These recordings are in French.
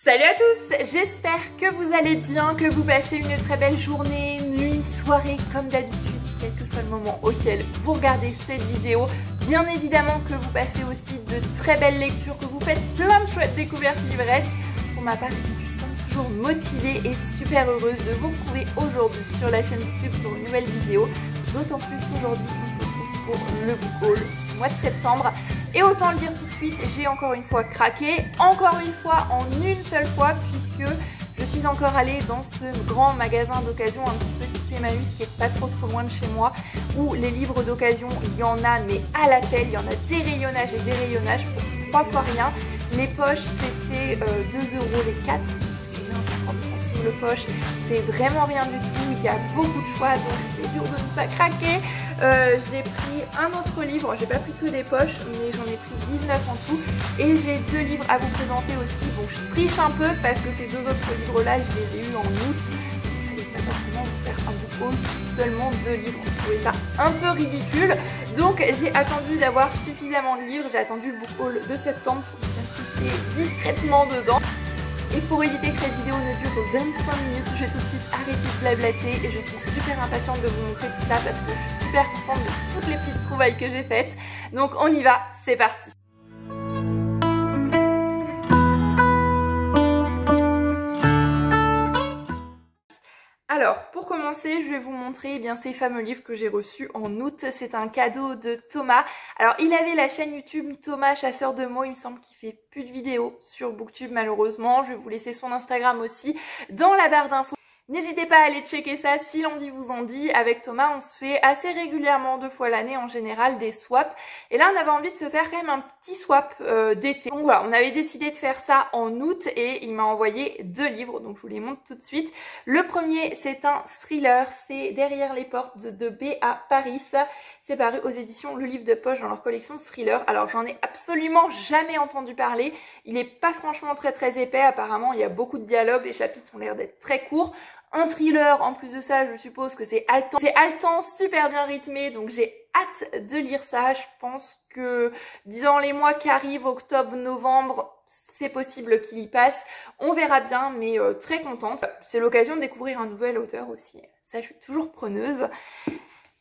Salut à tous, j'espère que vous allez bien, que vous passez une très belle journée, nuit, soirée comme d'habitude, quel que soit le moment auquel vous regardez cette vidéo. Bien évidemment que vous passez aussi de très belles lectures, que vous faites plein de chouettes découvertes livresques. Pour ma part, je suis toujours motivée et super heureuse de vous retrouver aujourd'hui sur la chaîne YouTube pour une nouvelle vidéo. D'autant plus qu'aujourd'hui, on se retrouve pour le book haul du mois de septembre. Et autant le dire tout de suite, j'ai encore une fois craqué, encore une fois en une seule fois, puisque je suis encore allée dans ce grand magasin d'occasion, un petit peu type Emmaüs qui est pas trop loin de chez moi, où les livres d'occasion, il y en a mais à la pelle, il y en a des rayonnages et des rayonnages pour 3 fois rien. Les poches c'était 2 € les 4, c'est le poche, c'est vraiment rien du tout, il y a beaucoup de choix donc c'est dur de ne pas craquer. J'ai pris un autre livre, j'ai pas pris que des poches mais j'en ai pris 19 en tout et j'ai 2 livres à vous présenter aussi. Bon, je triche un peu parce que ces 2 autres livres là je les ai eus en août, je ne pas forcément vous faire un book haul seulement 2 livres, je trouvais ça un peu ridicule donc j'ai attendu d'avoir suffisamment de livres, j'ai attendu le book haul de septembre pour m'insister discrètement dedans. Et pour éviter que cette vidéo ne dure 25 minutes, je vais tout de suite arrêter de blablater et je suis super impatiente de vous montrer tout ça parce que je suis super contente de toutes les petites trouvailles que j'ai faites. Donc on y va, c'est parti. Alors, pour commencer, je vais vous montrer ces fameux livres que j'ai reçus en août. C'est un cadeau de Thomas. Alors, il avait la chaîne YouTube Thomas Chasseur de mots. Il me semble qu'il fait plus de vidéos sur Booktube malheureusement. Je vais vous laisser son Instagram aussi dans la barre d'infos. N'hésitez pas à aller checker ça si l'envie vous en dit. Avec Thomas, on se fait assez régulièrement 2 fois l'année en général des swaps. Et là, on avait envie de se faire quand même un petit swap d'été. Donc voilà, on avait décidé de faire ça en août et il m'a envoyé 2 livres. Donc je vous les montre tout de suite. Le premier, c'est un thriller. C'est Derrière les portes de B.A. Paris. C'est paru aux éditions Le Livre de Poche dans leur collection thriller. Alors j'en ai absolument jamais entendu parler. Il n'est pas franchement très épais. Apparemment, il y a beaucoup de dialogues. Les chapitres ont l'air d'être très courts. Un thriller, en plus de ça, je suppose que c'est haletant. C'est haletant, super bien rythmé, donc j'ai hâte de lire ça. Je pense que, dans les mois qui arrivent, octobre, novembre, c'est possible qu'il y passe. On verra bien, mais très contente. C'est l'occasion de découvrir un nouvel auteur aussi. Ça, je suis toujours preneuse.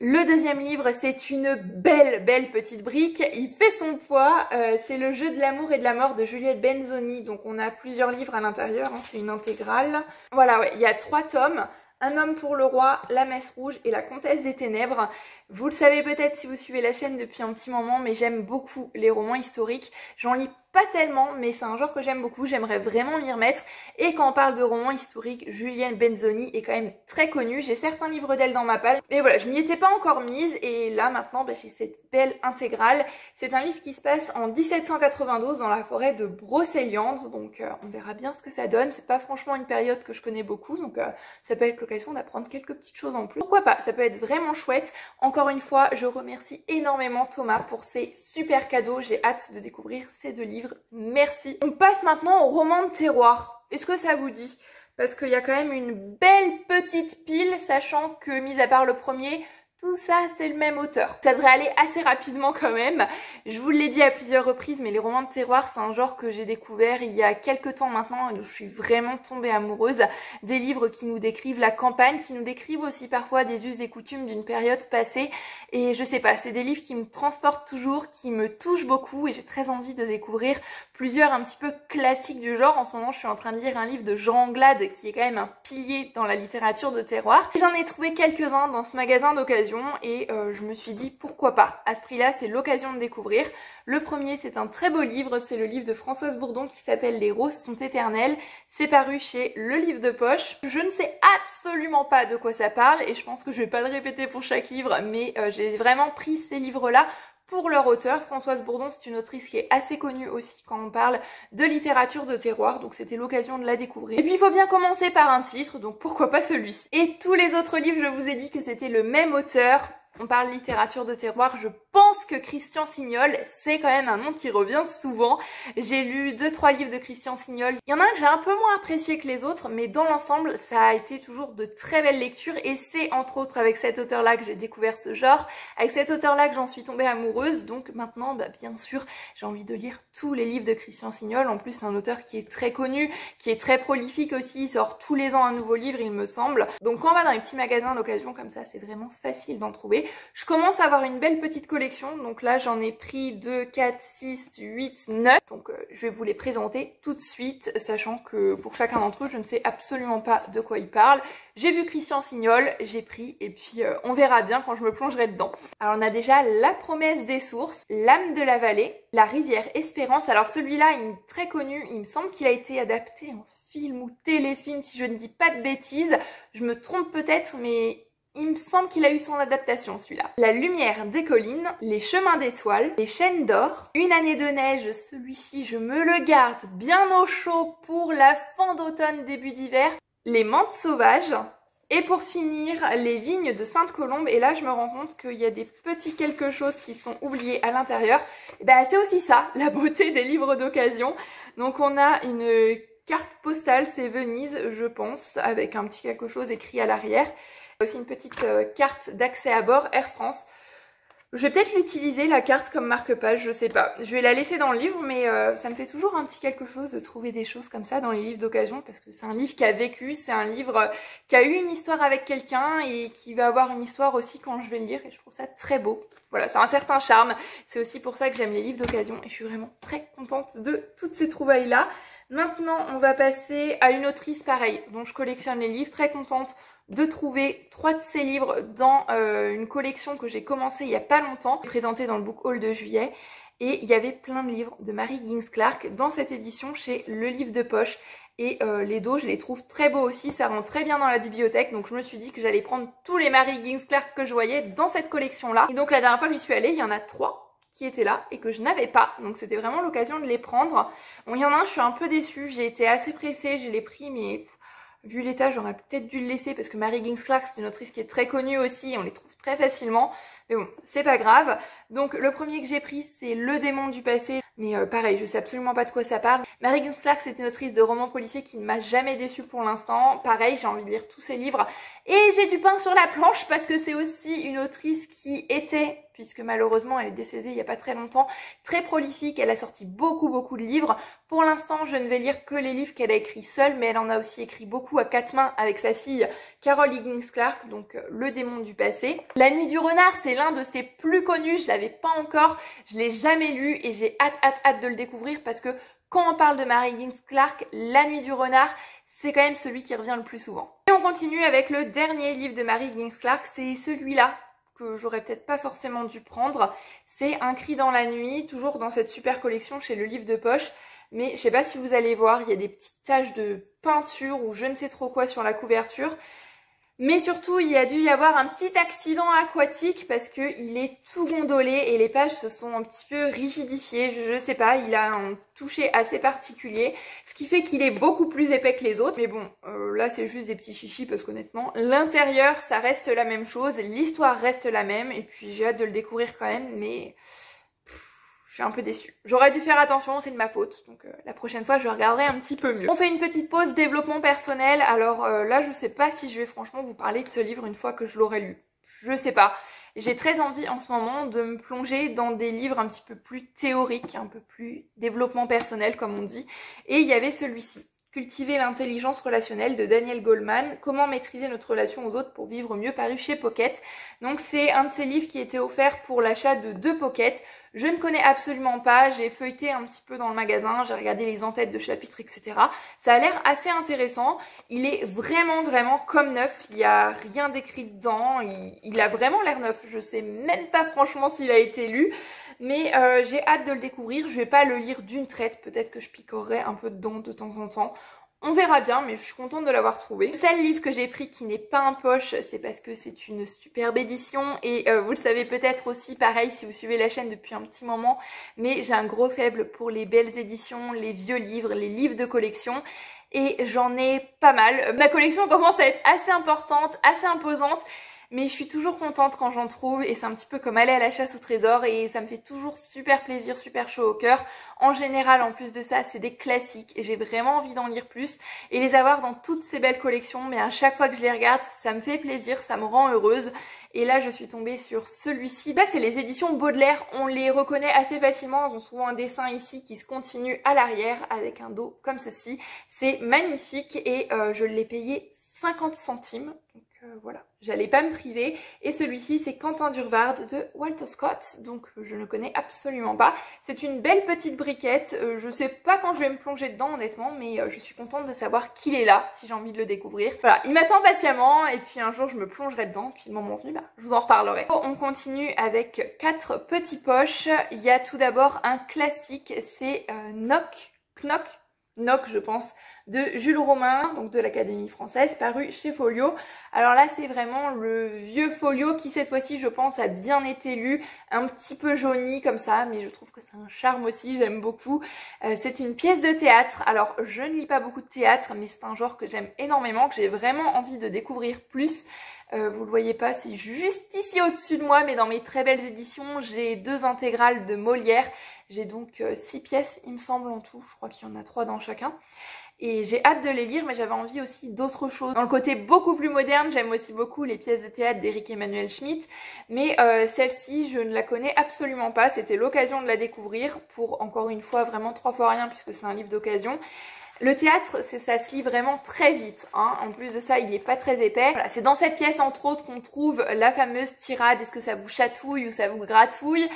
Le deuxième livre, c'est une belle petite brique, il fait son poids, c'est Le jeu de l'amour et de la mort de Juliette Benzoni, donc on a plusieurs livres à l'intérieur, hein, c'est une intégrale. Voilà, ouais, il y a 3 tomes, Un homme pour le roi, La messe rouge et La comtesse des ténèbres. Vous le savez peut-être si vous suivez la chaîne depuis un petit moment, mais j'aime beaucoup les romans historiques, j'en lis pas tellement, mais c'est un genre que j'aime beaucoup, j'aimerais vraiment m'y remettre. Et quand on parle de romans historiques, Juliette Benzoni est quand même très connue. J'ai certains livres d'elle dans ma palle, mais voilà, je m'y étais pas encore mise. Et là maintenant, j'ai cette belle intégrale. C'est un livre qui se passe en 1792 dans la forêt de Brocéliande, donc on verra bien ce que ça donne. C'est pas franchement une période que je connais beaucoup, donc ça peut être l'occasion d'apprendre quelques petites choses en plus. Pourquoi pas, ça peut être vraiment chouette. Encore une fois, je remercie énormément Thomas pour ces super cadeaux. J'ai hâte de découvrir ces 2 livres. Merci. On passe maintenant au roman de terroir. Est-ce que ça vous dit? Parce qu'il y a quand même une belle petite pile, sachant que, mis à part le premier, tout ça c'est le même auteur. Ça devrait aller assez rapidement quand même. Je vous l'ai dit à plusieurs reprises, mais les romans de terroir c'est un genre que j'ai découvert il y a quelques temps maintenant et je suis vraiment tombée amoureuse. Des livres qui nous décrivent la campagne, qui nous décrivent aussi parfois des us et coutumes d'une période passée. Et je sais pas, c'est des livres qui me transportent toujours, qui me touchent beaucoup et j'ai très envie de découvrir plusieurs un petit peu classiques du genre. En ce moment je suis en train de lire un livre de Jean Anglade qui est quand même un pilier dans la littérature de terroir. J'en ai trouvé quelques-uns dans ce magasin d'occasion et je me suis dit pourquoi pas. À ce prix-là, c'est l'occasion de découvrir. Le premier, c'est un très beau livre, c'est le livre de Françoise Bourdon qui s'appelle Les roses sont éternelles. C'est paru chez Le Livre de Poche. Je ne sais absolument pas de quoi ça parle et je pense que je vais pas le répéter pour chaque livre, mais j'ai vraiment pris ces livres-là pour leur auteur. Françoise Bourdon, c'est une autrice qui est assez connue aussi quand on parle de littérature de terroir, donc c'était l'occasion de la découvrir. Et puis il faut bien commencer par un titre, donc pourquoi pas celui-ci. Et tous les autres livres, je vous ai dit que c'était le même auteur. On parle littérature de terroir, je pense que Christian Signol, c'est quand même un nom qui revient souvent. J'ai lu 2-3 livres de Christian Signol. Il y en a un que j'ai un peu moins apprécié que les autres, mais dans l'ensemble, ça a été toujours de très belles lectures et c'est entre autres avec cet auteur-là que j'ai découvert ce genre, avec cet auteur-là que j'en suis tombée amoureuse. Donc maintenant, bien sûr, j'ai envie de lire tous les livres de Christian Signol. En plus, c'est un auteur qui est très connu, qui est très prolifique aussi. Il sort tous les ans un nouveau livre, il me semble. Donc quand on va dans les petits magasins d'occasion comme ça, c'est vraiment facile d'en trouver. Je commence à avoir une belle petite collection. Donc là, j'en ai pris 2, 4, 6, 8, 9. Donc je vais vous les présenter tout de suite, sachant que pour chacun d'entre eux, je ne sais absolument pas de quoi ils parlent. J'ai vu Christian Signol, j'ai pris et puis on verra bien quand je me plongerai dedans. Alors on a déjà La promesse des sources, L'âme de la vallée, La rivière Espérance. Alors celui-là, il est très connu, il me semble qu'il a été adapté en film ou téléfilm si je ne dis pas de bêtises. Je me trompe peut-être, mais il me semble qu'il a eu son adaptation celui-là. La lumière des collines, Les chemins d'étoiles, Les chaînes d'or, Une année de neige, celui-ci je me le garde bien au chaud pour la fin d'automne, début d'hiver, Les menthes sauvages, et pour finir, Les vignes de Sainte-Colombe. Et là je me rends compte qu'il y a des petits quelque chose qui sont oubliés à l'intérieur. C'est aussi ça, la beauté des livres d'occasion. Donc on a une carte postale, c'est Venise je pense, avec un petit quelque chose écrit à l'arrière. Aussi une petite carte d'accès à bord Air France. Je vais peut-être l'utiliser la carte comme marque-page, je sais pas. Je vais la laisser dans le livre, mais ça me fait toujours un petit quelque chose de trouver des choses comme ça dans les livres d'occasion, parce que c'est un livre qui a vécu, c'est un livre qui a eu une histoire avec quelqu'un et qui va avoir une histoire aussi quand je vais le lire, et je trouve ça très beau. Voilà, c'est un certain charme. C'est aussi pour ça que j'aime les livres d'occasion et je suis vraiment très contente de toutes ces trouvailles-là. Maintenant, on va passer à une autrice pareille, dont je collectionne les livres, très contente de trouver 3 de ces livres dans une collection que j'ai commencé il y a pas longtemps, présentée dans le book haul de juillet. Et il y avait plein de livres de Mary Higgins Clark dans cette édition chez Le Livre de Poche. Et les dos, je les trouve très beaux aussi, ça rend très bien dans la bibliothèque. Donc je me suis dit que j'allais prendre tous les Mary Higgins Clark que je voyais dans cette collection-là. Et donc la dernière fois que j'y suis allée, il y en a 3 qui étaient là et que je n'avais pas. Donc c'était vraiment l'occasion de les prendre. Bon, il y en a un, je suis un peu déçue, j'ai été assez pressée, je l'ai pris, mais vu l'état, j'aurais peut-être dû le laisser parce que Mary Higgins Clark, c'est une autrice qui est très connue aussi, on les trouve très facilement. Mais bon, c'est pas grave. Donc le premier que j'ai pris, c'est Le démon du passé. Mais pareil, je sais absolument pas de quoi ça parle. Mary Higgins Clark, c'est une autrice de romans policiers qui ne m'a jamais déçue pour l'instant. Pareil, j'ai envie de lire tous ses livres. Et j'ai du pain sur la planche parce que c'est aussi une autrice qui était, puisque malheureusement elle est décédée il y a pas très longtemps, très prolifique. Elle a sorti beaucoup de livres. Pour l'instant, je ne vais lire que les livres qu'elle a écrits seule, mais elle en a aussi écrit beaucoup à 4 mains avec sa fille Carol Higgins Clark, donc Le démon du passé. La nuit du renard, c'est l'un de ses plus connus, je l'avais pas encore, je l'ai jamais lu et j'ai hâte de le découvrir parce que quand on parle de Mary Higgins Clark, La nuit du renard, c'est quand même celui qui revient le plus souvent. Et on continue avec le dernier livre de Mary Higgins Clark, c'est celui-là que j'aurais peut-être pas forcément dû prendre. C'est Un cri dans la nuit, toujours dans cette super collection chez Le Livre de Poche. Mais je sais pas si vous allez voir, il y a des petites taches de peinture ou je ne sais trop quoi sur la couverture. Mais surtout, il y a dû y avoir un petit accident aquatique parce qu'il est tout gondolé et les pages se sont un petit peu rigidifiées. Je sais pas, il a un toucher assez particulier, ce qui fait qu'il est beaucoup plus épais que les autres. Mais bon, là c'est juste des petits chichis parce qu'honnêtement, l'intérieur ça reste la même chose, l'histoire reste la même et puis j'ai hâte de le découvrir quand même, mais je suis un peu déçue. J'aurais dû faire attention, c'est de ma faute. Donc la prochaine fois, je regarderai un petit peu mieux. On fait une petite pause développement personnel. Alors là, je sais pas si je vais franchement vous parler de ce livre une fois que je l'aurai lu. Je sais pas. J'ai très envie en ce moment de me plonger dans des livres un petit peu plus théoriques, un peu plus développement personnel comme on dit. Et il y avait celui-ci. Cultiver l'intelligence relationnelle de Daniel Goleman, comment maîtriser notre relation aux autres pour vivre mieux, paru chez Pocket. Donc c'est un de ces livres qui était offert pour l'achat de 2 Pocket. Je ne connais absolument pas, j'ai feuilleté un petit peu dans le magasin, j'ai regardé les en-têtes de chapitres, etc. Ça a l'air assez intéressant, il est vraiment comme neuf, il n'y a rien d'écrit dedans, il a vraiment l'air neuf, je sais même pas franchement s'il a été lu. Mais j'ai hâte de le découvrir, je vais pas le lire d'une traite, peut-être que je picorerai un peu dedans de temps en temps. On verra bien, mais je suis contente de l'avoir trouvé. Le seul livre que j'ai pris qui n'est pas en poche, c'est parce que c'est une superbe édition. Et vous le savez peut-être aussi, pareil, si vous suivez la chaîne depuis un petit moment. Mais j'ai un gros faible pour les belles éditions, les vieux livres, les livres de collection. Et j'en ai pas mal. Ma collection commence à être assez importante, assez imposante. mais je suis toujours contente quand j'en trouve et c'est un petit peu comme aller à la chasse au trésor et ça me fait toujours super plaisir, super chaud au cœur. En général, en plus de ça, c'est des classiques et j'ai vraiment envie d'en lire plus et les avoir dans toutes ces belles collections, mais à chaque fois que je les regarde, ça me fait plaisir, ça me rend heureuse. Et là, je suis tombée sur celui-ci. Là, c'est les éditions Baudelaire. On les reconnaît assez facilement. Ils ont souvent un dessin ici qui se continue à l'arrière avec un dos comme ceci. C'est magnifique et je l'ai payé 50 centimes. Donc voilà, j'allais pas me priver. Et celui-ci, c'est Quentin Durward de Walter Scott. Donc je ne connais absolument pas. C'est une belle petite briquette. Je sais pas quand je vais me plonger dedans honnêtement, mais je suis contente de savoir qu'il est là si j'ai envie de le découvrir. Voilà, il m'attend patiemment et puis un jour je me plongerai dedans. Puis le moment venu, bah, je vous en reparlerai. On continue avec 4 petits poches. Il y a tout d'abord un classique, c'est Knock, je pense, de Jules Romain, donc de l'Académie française, paru chez Folio. Alors là, c'est vraiment le vieux Folio qui, cette fois-ci, je pense, a bien été lu, un petit peu jauni comme ça, mais je trouve que c'est un charme aussi, j'aime beaucoup. C'est une pièce de théâtre. Alors, je ne lis pas beaucoup de théâtre, mais c'est un genre que j'aime énormément, que j'ai vraiment envie de découvrir plus. Vous le voyez pas, c'est juste ici au-dessus de moi, mais dans mes très belles éditions, j'ai 2 intégrales de Molière. J'ai donc 6 pièces, il me semble, en tout. Je crois qu'il y en a 3 dans chacun. Et j'ai hâte de les lire, mais j'avais envie aussi d'autres choses. Dans le côté beaucoup plus moderne, j'aime aussi beaucoup les pièces de théâtre d'Éric Emmanuel Schmitt. Mais celle-ci, je ne la connais absolument pas. C'était l'occasion de la découvrir pour, encore une fois, vraiment 3 fois rien, puisque c'est un livre d'occasion. Le théâtre, ça se lit vraiment très vite, hein. En plus de ça, il n'est pas très épais. Voilà, c'est dans cette pièce, entre autres, qu'on trouve la fameuse tirade « Est-ce que ça vous chatouille ou ça vous gratouille ?»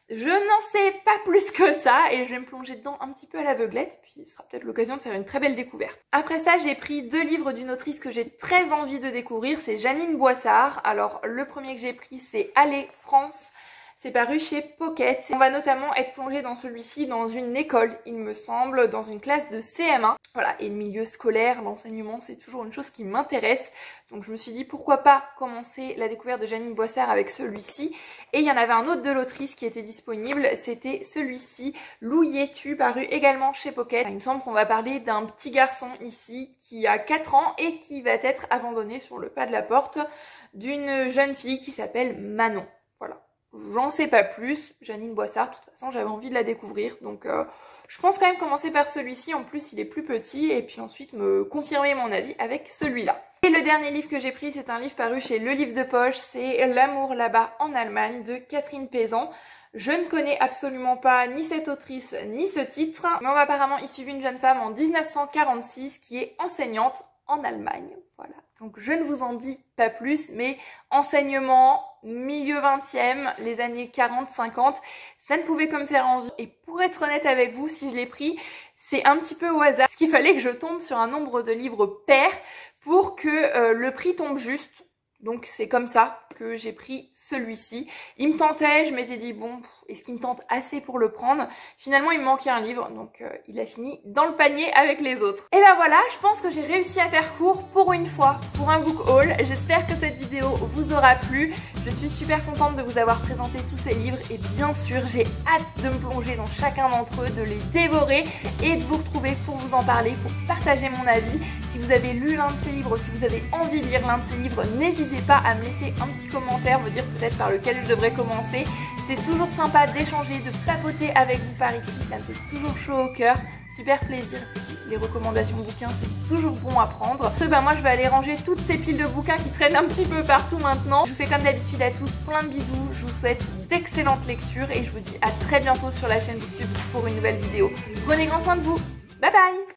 Je n'en sais pas plus que ça et je vais me plonger dedans un petit peu à l'aveuglette, puis ce sera peut-être l'occasion de faire une très belle découverte. Après ça, j'ai pris 2 livres d'une autrice que j'ai très envie de découvrir, c'est Jeannine Boissard. Alors le premier que j'ai pris, c'est Allez France. C'est paru chez Pocket. On va notamment être plongé dans celui-ci dans une école, il me semble, dans une classe de CM1. Voilà, et le milieu scolaire, l'enseignement, c'est toujours une chose qui m'intéresse. Donc je me suis dit pourquoi pas commencer la découverte de Jeannine Boissard avec celui-ci. Et il y en avait un autre de l'autrice qui était disponible, c'était celui-ci, Louis-tu, paru également chez Pocket. Il me semble qu'on va parler d'un petit garçon ici qui a 4 ans et qui va être abandonné sur le pas de la porte d'une jeune fille qui s'appelle Manon. Voilà. J'en sais pas plus, Jeannine Boissard, de toute façon j'avais envie de la découvrir, donc je pense quand même commencer par celui-ci, en plus il est plus petit, et puis ensuite me confirmer mon avis avec celui-là. Et le dernier livre que j'ai pris, c'est un livre paru chez Le Livre de Poche, c'est L'amour là-bas en Allemagne de Catherine Paysan. Je ne connais absolument pas ni cette autrice ni ce titre, mais on va apparemment y suivre une jeune femme en 1946 qui est enseignante en Allemagne, voilà. Donc je ne vous en dis pas plus, mais enseignement, milieu 20e, les années 40-50, ça ne pouvait que me faire envie. Et pour être honnête avec vous, si je l'ai pris, c'est un petit peu au hasard, parce qu'il fallait que je tombe sur un nombre de livres pair pour que le prix tombe juste. Donc c'est comme ça que j'ai pris celui-ci. Il me tentait, je m'étais dit bon, est-ce qu'il me tente assez pour le prendre? Finalement il me manquait un livre, donc il a fini dans le panier avec les autres. Et ben voilà, je pense que j'ai réussi à faire court pour une fois, pour un book haul. J'espère que cette vidéo vous aura plu. Je suis super contente de vous avoir présenté tous ces livres et bien sûr j'ai hâte de me plonger dans chacun d'entre eux, de les dévorer et de vous retrouver pour vous en parler, pour partager mon avis. Si vous avez lu l'un de ces livres, si vous avez envie de lire l'un de ces livres, n'hésitez pas à me laisser un petit commentaire, me dire peut-être par lequel je devrais commencer. C'est toujours sympa d'échanger, de papoter avec vous par ici, ça me fait toujours chaud au cœur, super plaisir. Les recommandations de bouquins, c'est toujours bon à prendre. Moi je vais aller ranger toutes ces piles de bouquins qui traînent un petit peu partout maintenant. Je vous fais comme d'habitude à tous plein de bisous, je vous souhaite d'excellentes lectures et je vous dis à très bientôt sur la chaîne YouTube pour une nouvelle vidéo. Prenez grand soin de vous, bye bye.